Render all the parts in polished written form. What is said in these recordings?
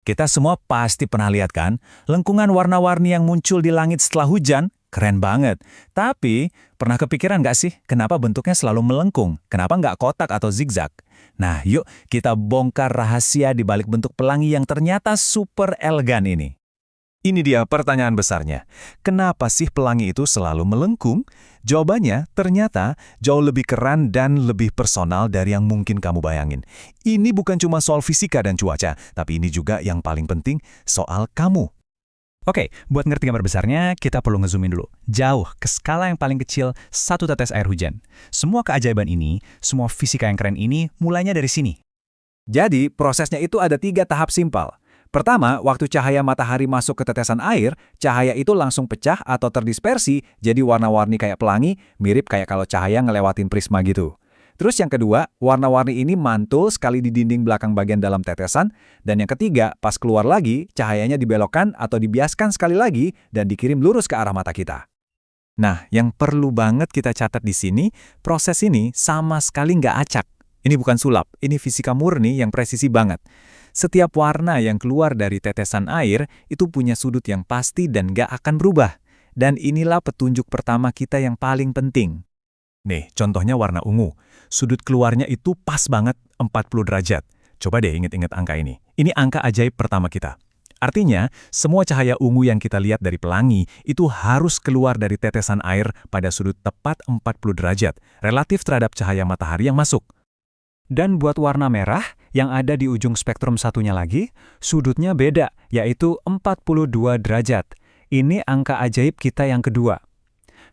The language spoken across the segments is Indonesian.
Kita semua pasti pernah lihat kan, lengkungan warna-warni yang muncul di langit setelah hujan, keren banget. Tapi, pernah kepikiran nggak sih, kenapa bentuknya selalu melengkung? Kenapa nggak kotak atau zigzag? Nah, yuk kita bongkar rahasia di balik bentuk pelangi yang ternyata super elegan ini. Ini dia pertanyaan besarnya. Kenapa sih pelangi itu selalu melengkung? Jawabannya ternyata jauh lebih keren dan lebih personal dari yang mungkin kamu bayangin. Ini bukan cuma soal fisika dan cuaca, tapi ini juga yang paling penting soal kamu. Oke, buat ngerti gambar besarnya, kita perlu ngezoomin dulu. Jauh, ke skala yang paling kecil, satu tetes air hujan. Semua keajaiban ini, semua fisika yang keren ini, mulainya dari sini. Jadi, prosesnya itu ada 3 tahap simpel. Pertama, waktu cahaya matahari masuk ke tetesan air, cahaya itu langsung pecah atau terdispersi, jadi warna-warni kayak pelangi, mirip kayak kalau cahaya ngelewatin prisma gitu. Terus yang kedua, warna-warni ini mantul sekali di dinding belakang bagian dalam tetesan, dan yang ketiga, pas keluar lagi, cahayanya dibelokkan atau dibiaskan sekali lagi dan dikirim lurus ke arah mata kita. Nah, yang perlu banget kita catat di sini, proses ini sama sekali nggak acak. Ini bukan sulap, ini fisika murni yang presisi banget. Setiap warna yang keluar dari tetesan air itu punya sudut yang pasti dan nggak akan berubah. Dan inilah petunjuk pertama kita yang paling penting. Nih, contohnya warna ungu. Sudut keluarnya itu pas banget 40 derajat. Coba deh inget-inget angka ini. Ini angka ajaib pertama kita. Artinya, semua cahaya ungu yang kita lihat dari pelangi itu harus keluar dari tetesan air pada sudut tepat 40 derajat, relatif terhadap cahaya matahari yang masuk. Dan buat warna merah, yang ada di ujung spektrum satunya lagi, sudutnya beda, yaitu 42 derajat. Ini angka ajaib kita yang kedua.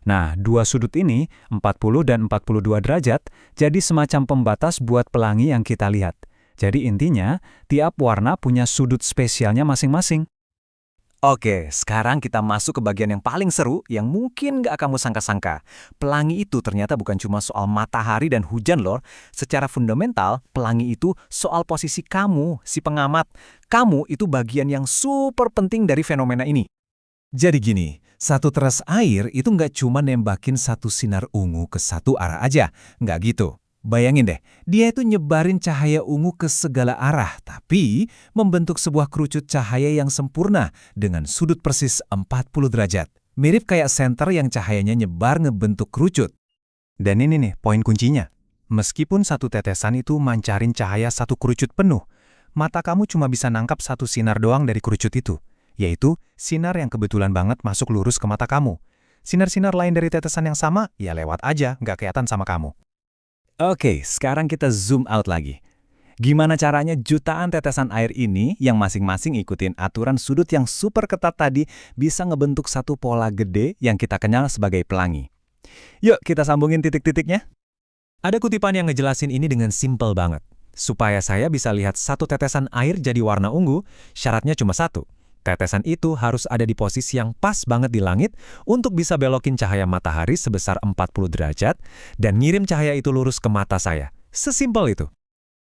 Nah, dua sudut ini, 40 dan 42 derajat, jadi semacam pembatas buat pelangi yang kita lihat. Jadi intinya, tiap warna punya sudut spesialnya masing-masing. Oke, sekarang kita masuk ke bagian yang paling seru yang mungkin nggak kamu sangka-sangka. Pelangi itu ternyata bukan cuma soal matahari dan hujan loh. Secara fundamental, pelangi itu soal posisi kamu, si pengamat. Kamu itu bagian yang super penting dari fenomena ini. Jadi gini, satu teras air itu nggak cuma nembakin satu sinar ungu ke satu arah aja. Nggak gitu. Bayangin deh, dia itu nyebarin cahaya ungu ke segala arah, tapi membentuk sebuah kerucut cahaya yang sempurna dengan sudut persis 40 derajat. Mirip kayak senter yang cahayanya nyebar ngebentuk kerucut. Dan ini nih, poin kuncinya. Meskipun satu tetesan itu mancarin cahaya satu kerucut penuh, mata kamu cuma bisa nangkap satu sinar doang dari kerucut itu, yaitu sinar yang kebetulan banget masuk lurus ke mata kamu. Sinar-sinar lain dari tetesan yang sama, ya lewat aja, nggak kelihatan sama kamu. Oke, sekarang kita zoom out lagi. Gimana caranya jutaan tetesan air ini yang masing-masing ikutin aturan sudut yang super ketat tadi bisa ngebentuk satu pola gede yang kita kenal sebagai pelangi? Yuk kita sambungin titik-titiknya. Ada kutipan yang ngejelasin ini dengan simpel banget. Supaya saya bisa lihat satu tetesan air jadi warna ungu, syaratnya cuma satu. Tetesan itu harus ada di posisi yang pas banget di langit untuk bisa belokin cahaya matahari sebesar 40 derajat dan ngirim cahaya itu lurus ke mata saya. Sesimpel itu.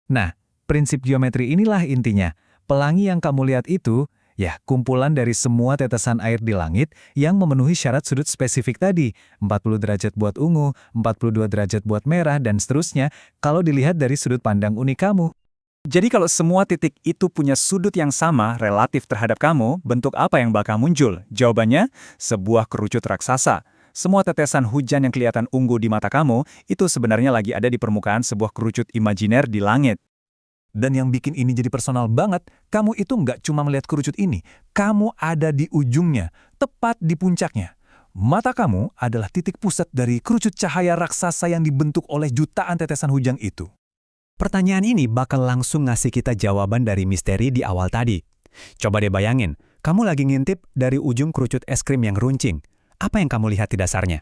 Nah, prinsip geometri inilah intinya. Pelangi yang kamu lihat itu, ya kumpulan dari semua tetesan air di langit yang memenuhi syarat sudut spesifik tadi. 40 derajat buat ungu, 42 derajat buat merah, dan seterusnya kalau dilihat dari sudut pandang unik kamu. Jadi kalau semua titik itu punya sudut yang sama relatif terhadap kamu, bentuk apa yang bakal muncul? Jawabannya, sebuah kerucut raksasa. Semua tetesan hujan yang kelihatan ungu di mata kamu, itu sebenarnya lagi ada di permukaan sebuah kerucut imajiner di langit. Dan yang bikin ini jadi personal banget, kamu itu nggak cuma melihat kerucut ini, kamu ada di ujungnya, tepat di puncaknya. Mata kamu adalah titik pusat dari kerucut cahaya raksasa yang dibentuk oleh jutaan tetesan hujan itu. Pertanyaan ini bakal langsung ngasih kita jawaban dari misteri di awal tadi. Coba deh bayangin, kamu lagi ngintip dari ujung kerucut es krim yang runcing. Apa yang kamu lihat di dasarnya?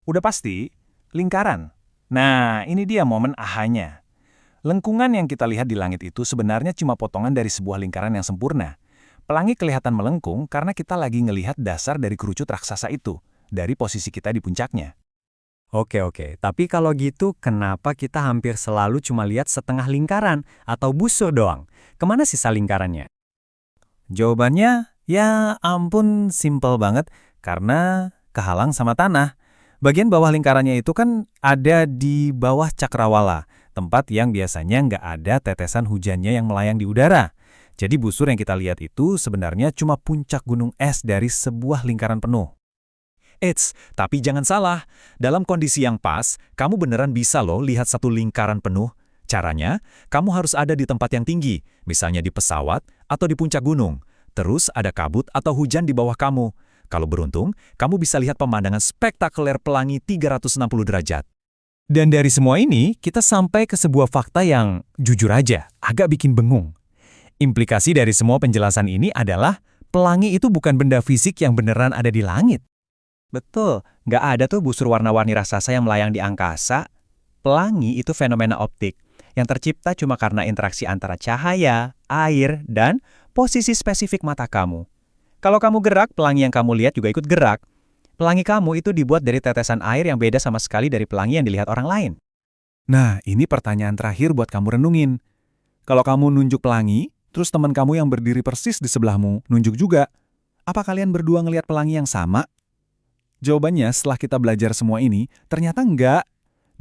Udah pasti, lingkaran. Nah, ini dia momen ahanya. Lengkungan yang kita lihat di langit itu sebenarnya cuma potongan dari sebuah lingkaran yang sempurna. Pelangi kelihatan melengkung karena kita lagi ngelihat dasar dari kerucut raksasa itu, dari posisi kita di puncaknya. Oke, tapi kalau gitu kenapa kita hampir selalu cuma lihat setengah lingkaran atau busur doang? Kemana sisa lingkarannya? Jawabannya, ya ampun simple banget, karena kehalang sama tanah. Bagian bawah lingkarannya itu kan ada di bawah cakrawala, tempat yang biasanya nggak ada tetesan hujannya yang melayang di udara. Jadi busur yang kita lihat itu sebenarnya cuma puncak gunung es dari sebuah lingkaran penuh. Eits, tapi jangan salah. Dalam kondisi yang pas, kamu beneran bisa loh lihat satu lingkaran penuh. Caranya, kamu harus ada di tempat yang tinggi, misalnya di pesawat atau di puncak gunung. Terus ada kabut atau hujan di bawah kamu. Kalau beruntung, kamu bisa lihat pemandangan spektakuler pelangi 360 derajat. Dan dari semua ini, kita sampai ke sebuah fakta yang, jujur aja, agak bikin bengung. Implikasi dari semua penjelasan ini adalah, pelangi itu bukan benda fisik yang beneran ada di langit. Betul, nggak ada tuh busur warna-warni raksasa yang melayang di angkasa. Pelangi itu fenomena optik, yang tercipta cuma karena interaksi antara cahaya, air, dan posisi spesifik mata kamu. Kalau kamu gerak, pelangi yang kamu lihat juga ikut gerak. Pelangi kamu itu dibuat dari tetesan air yang beda sama sekali dari pelangi yang dilihat orang lain. Nah, ini pertanyaan terakhir buat kamu renungin. Kalau kamu nunjuk pelangi, terus teman kamu yang berdiri persis di sebelahmu nunjuk juga, apa kalian berdua ngelihat pelangi yang sama? Jawabannya setelah kita belajar semua ini, ternyata enggak.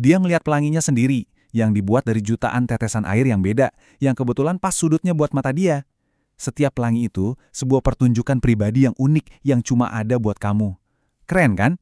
Dia ngelihat pelanginya sendiri, yang dibuat dari jutaan tetesan air yang beda, yang kebetulan pas sudutnya buat mata dia. Setiap pelangi itu sebuah pertunjukan pribadi yang unik yang cuma ada buat kamu. Keren kan?